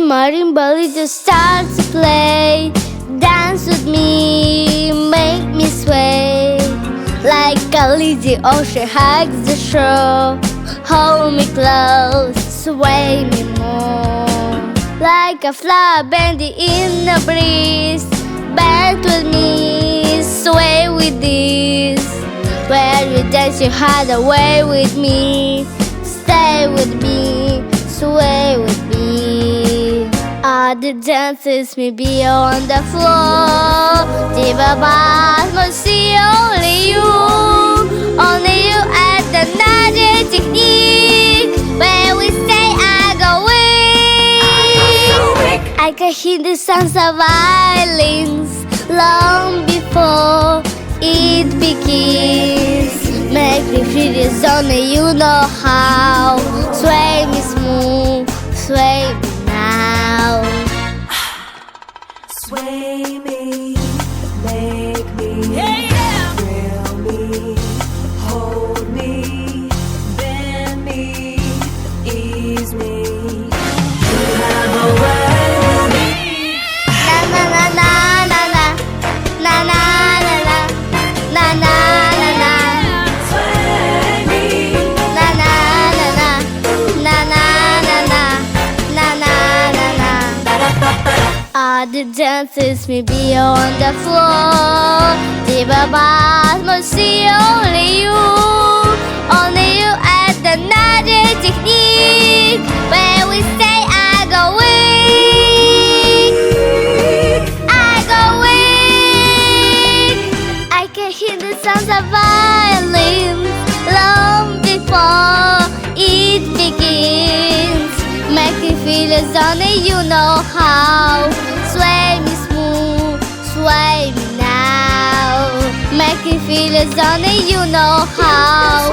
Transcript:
marimba just start to play. Dance with me, make me sway. Like a lazy ocean hugs the shore. Hold me close, sway me more. Like a flower bending in the breeze. Bend with me, sway with this. When you dance your heart away with me. Stay with me, sway with me. All the dances may be on the floor. Deep above, must see only you. Only you at the magic technique. When we say I go weak, I can hear the sounds of violins long before it begins. Make me feel this only you know how. Sway me smooth, sway me now. Sway me, make me, thrill me, hold me, bend me, ease me. You have a way with me. Na na na na na na na na na na na na na. Sway me, Na na na na na na na na na na. All the dances may be on the floor. Deep above, must see only you. Only you at the magic technique. When we say I go weak, I go weak. I can hear the sounds of violins long before it begins. Make me feel as only you know how. Sway me smooth, sway me now. Make me feel as only you know how.